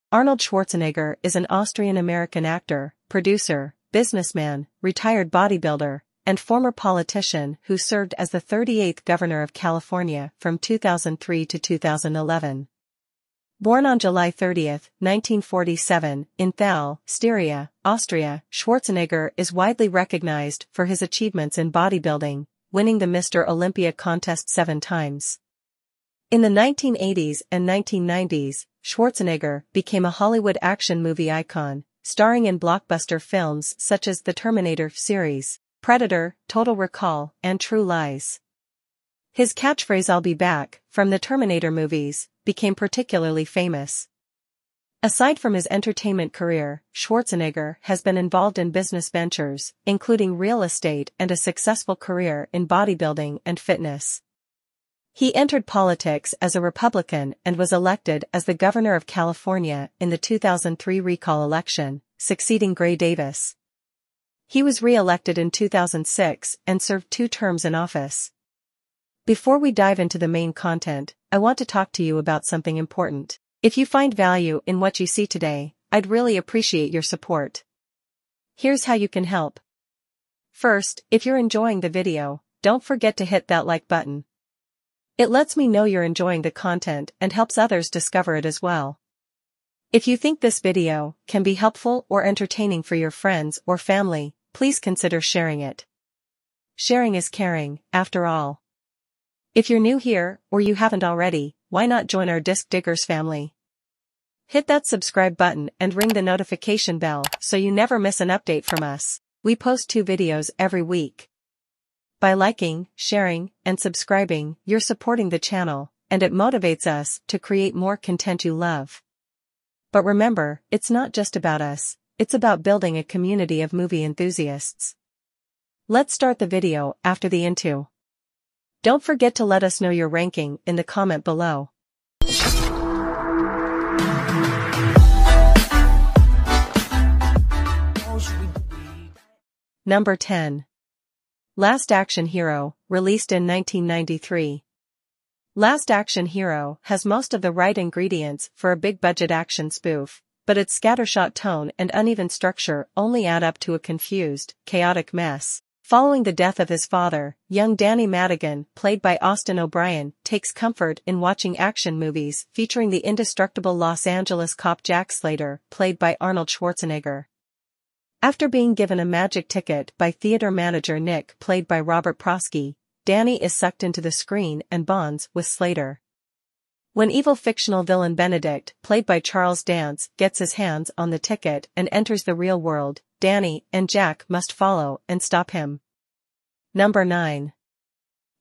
Arnold Schwarzenegger is an Austrian-American actor, producer, businessman, retired bodybuilder, and former politician who served as the 38th governor of California from 2003 to 2011. Born on July 30, 1947, in Thal, Styria, Austria, Schwarzenegger is widely recognized for his achievements in bodybuilding, winning the Mr. Olympia contest 7 times. In the 1980s and 1990s, Schwarzenegger became a Hollywood action movie icon, starring in blockbuster films such as the Terminator series, Predator, Total Recall, and True Lies. His catchphrase "I'll be back" from the Terminator movies became particularly famous. Aside from his entertainment career, Schwarzenegger has been involved in business ventures, including real estate and a successful career in bodybuilding and fitness. He entered politics as a Republican and was elected as the governor of California in the 2003 recall election, succeeding Gray Davis. He was re-elected in 2006 and served 2 terms in office. Before we dive into the main content, I want to talk to you about something important. If you find value in what you see today, I'd really appreciate your support. Here's how you can help. First, if you're enjoying the video, don't forget to hit that like button. It lets me know you're enjoying the content and helps others discover it as well. If you think this video can be helpful or entertaining for your friends or family, please consider sharing it. Sharing is caring, after all. If you're new here, or you haven't already, why not join our Disc Diggers family? Hit that subscribe button and ring the notification bell so you never miss an update from us. We post 2 videos every week. By liking, sharing, and subscribing, you're supporting the channel, and it motivates us to create more content you love. But remember, it's not just about us, it's about building a community of movie enthusiasts. Let's start the video after the intro. Don't forget to let us know your ranking in the comment below. Number 10. Last Action Hero, released in 1993. Last Action Hero has most of the right ingredients for a big-budget action spoof, but its scattershot tone and uneven structure only add up to a confused, chaotic mess. Following the death of his father, young Danny Madigan, played by Austin O'Brien, takes comfort in watching action movies featuring the indestructible Los Angeles cop Jack Slater, played by Arnold Schwarzenegger. After being given a magic ticket by theater manager Nick, played by Robert Prosky, Danny is sucked into the screen and bonds with Slater. When evil fictional villain Benedict, played by Charles Dance, gets his hands on the ticket and enters the real world, Danny and Jack must follow and stop him. Number 9.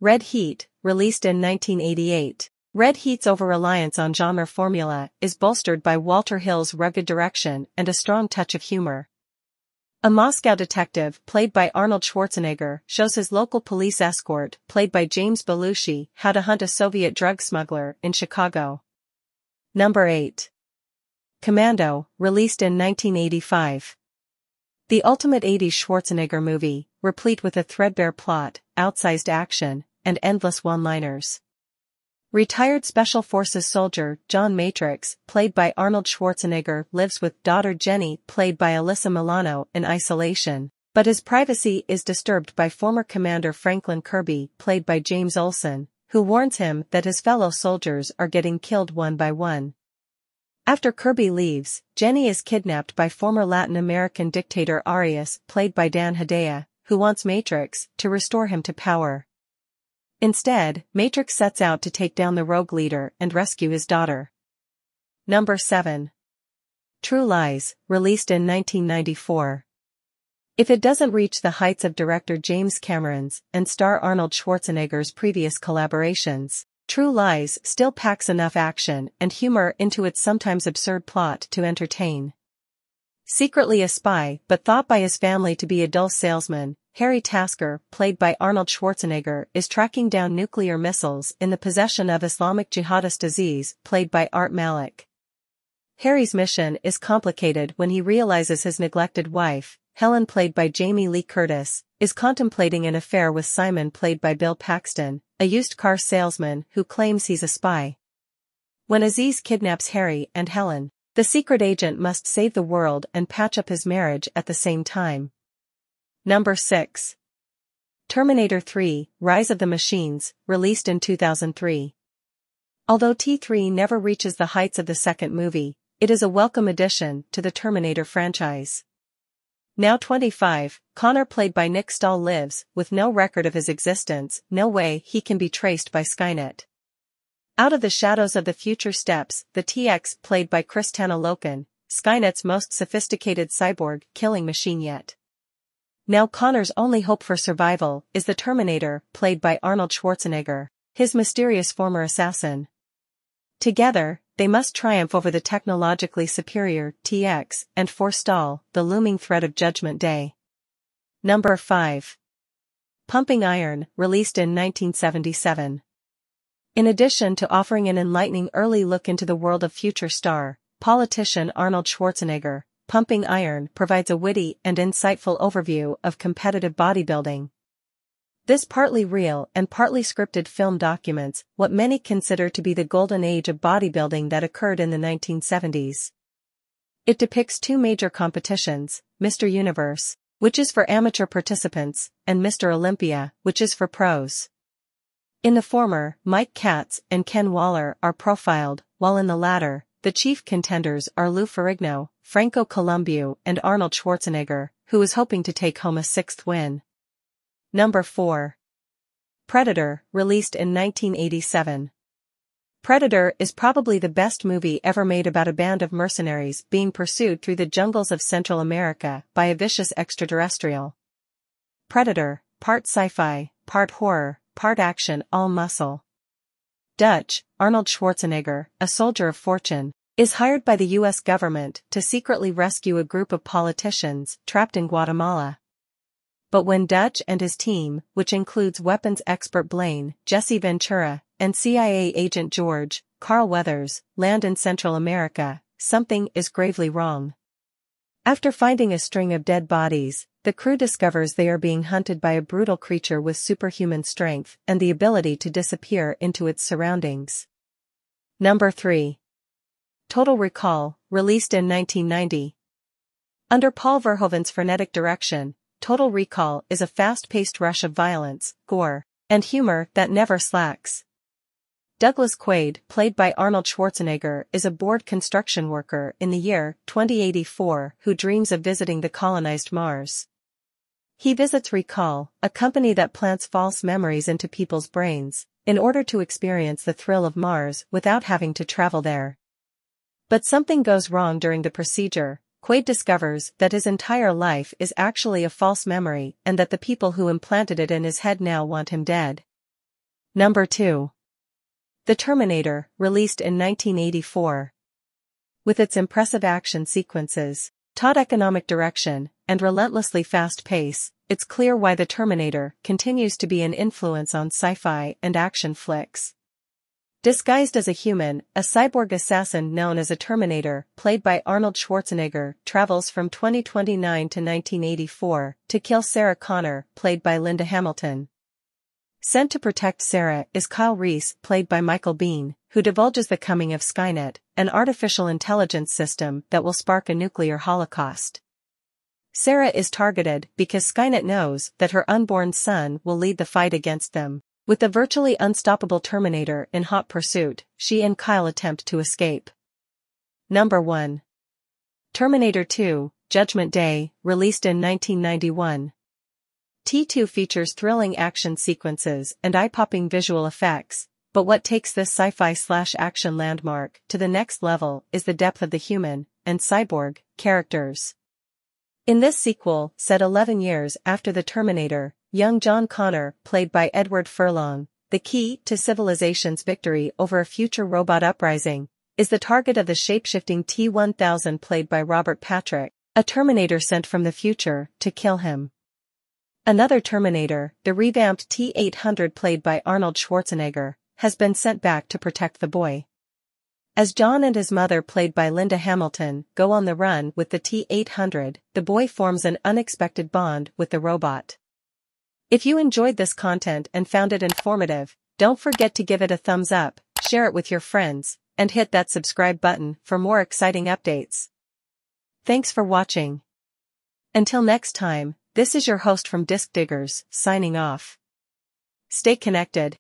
Red Heat, released in 1988. Red Heat's over-reliance on genre formula is bolstered by Walter Hill's rugged direction and a strong touch of humor. A Moscow detective, played by Arnold Schwarzenegger, shows his local police escort, played by James Belushi, how to hunt a Soviet drug smuggler in Chicago. Number 8. Commando, released in 1985. The ultimate 80s Schwarzenegger movie, replete with a threadbare plot, outsized action, and endless one-liners. Retired Special Forces soldier John Matrix, played by Arnold Schwarzenegger, lives with daughter Jenny, played by Alyssa Milano, in isolation, but his privacy is disturbed by former Commander Franklin Kirby, played by James Olsen, who warns him that his fellow soldiers are getting killed one by one. After Kirby leaves, Jenny is kidnapped by former Latin American dictator Arias, played by Dan Hedaya, who wants Matrix to restore him to power. Instead, Matrix sets out to take down the rogue leader and rescue his daughter. Number 7. True Lies, released in 1994. If it doesn't reach the heights of director James Cameron's and star Arnold Schwarzenegger's previous collaborations, True Lies still packs enough action and humor into its sometimes absurd plot to entertain. Secretly a spy but thought by his family to be a dull salesman, Harry Tasker, played by Arnold Schwarzenegger, is tracking down nuclear missiles in the possession of Islamic jihadist Aziz, played by Art Malik. Harry's mission is complicated when he realizes his neglected wife, Helen, played by Jamie Lee Curtis, is contemplating an affair with Simon, played by Bill Paxton, a used car salesman who claims he's a spy. When Aziz kidnaps Harry and Helen, The secret agent must save the world and patch up his marriage at the same time. Number 6. Terminator 3, Rise of the Machines, released in 2003. Although T3 never reaches the heights of the second movie, it is a welcome addition to the Terminator franchise. Now 25, Connor played by Nick Stahl lives with no record of his existence, no way he can be traced by Skynet. Out of the shadows of the future steps the TX played by Kristana Loken, Skynet's most sophisticated cyborg killing machine yet. Now Connor's only hope for survival is the Terminator played by Arnold Schwarzenegger, his mysterious former assassin. Together, they must triumph over the technologically superior TX and forestall the looming threat of Judgment Day. Number 5. Pumping Iron, released in 1977. In addition to offering an enlightening early look into the world of future star, politician Arnold Schwarzenegger, Pumping Iron provides a witty and insightful overview of competitive bodybuilding. This partly real and partly scripted film documents what many consider to be the golden age of bodybuilding that occurred in the 1970s. It depicts two major competitions, Mr. Universe, which is for amateur participants, and Mr. Olympia, which is for pros. In the former, Mike Katz and Ken Waller are profiled, while in the latter, the chief contenders are Lou Ferrigno, Franco Columbu and Arnold Schwarzenegger, who is hoping to take home a sixth win. Number 4. Predator, released in 1987. Predator is probably the best movie ever made about a band of mercenaries being pursued through the jungles of Central America by a vicious extraterrestrial. Predator, part sci-fi, part horror, part action, all muscle. Dutch, Arnold Schwarzenegger, a soldier of fortune, is hired by the U.S. government to secretly rescue a group of politicians trapped in Guatemala. But when Dutch and his team, which includes weapons expert Blaine, Jesse Ventura, and CIA agent George, Carl Weathers, land in Central America, something is gravely wrong. After finding a string of dead bodies, the crew discovers they are being hunted by a brutal creature with superhuman strength and the ability to disappear into its surroundings. Number 3. Total Recall, released in 1990. Under Paul Verhoeven's frenetic direction, Total Recall is a fast-paced rush of violence, gore, and humor that never slacks. Douglas Quaid, played by Arnold Schwarzenegger, is a bored construction worker in the year 2084 who dreams of visiting the colonized Mars. He visits Recall, a company that plants false memories into people's brains, in order to experience the thrill of Mars without having to travel there. But something goes wrong during the procedure. Quaid discovers that his entire life is actually a false memory and that the people who implanted it in his head now want him dead. Number 2. The Terminator, released in 1984. With its impressive action sequences, taut economic direction, and relentlessly fast pace, it's clear why The Terminator continues to be an influence on sci-fi and action flicks. Disguised as a human, a cyborg assassin known as a Terminator, played by Arnold Schwarzenegger, travels from 2029 to 1984 to kill Sarah Connor, played by Linda Hamilton. Sent to protect Sarah is Kyle Reese, played by Michael Biehn, who divulges the coming of Skynet, an artificial intelligence system that will spark a nuclear holocaust. Sarah is targeted because Skynet knows that her unborn son will lead the fight against them. With the virtually unstoppable Terminator in hot pursuit, she and Kyle attempt to escape. Number 1. Terminator 2, Judgment Day, released in 1991. T2 features thrilling action sequences and eye-popping visual effects, but what takes this sci-fi/action landmark to the next level is the depth of the human and cyborg characters. In this sequel, set 11 years after The Terminator, young John Connor, played by Edward Furlong, the key to civilization's victory over a future robot uprising, is the target of the shape-shifting T-1000 played by Robert Patrick, a Terminator sent from the future to kill him. Another Terminator, the revamped T-800 played by Arnold Schwarzenegger, has been sent back to protect the boy. As John and his mother, played by Linda Hamilton, go on the run with the T-800, the boy forms an unexpected bond with the robot. If you enjoyed this content and found it informative, don't forget to give it a thumbs up, share it with your friends, and hit that subscribe button for more exciting updates. Thanks for watching. Until next time, this is your host from Disc Diggers, signing off. Stay connected.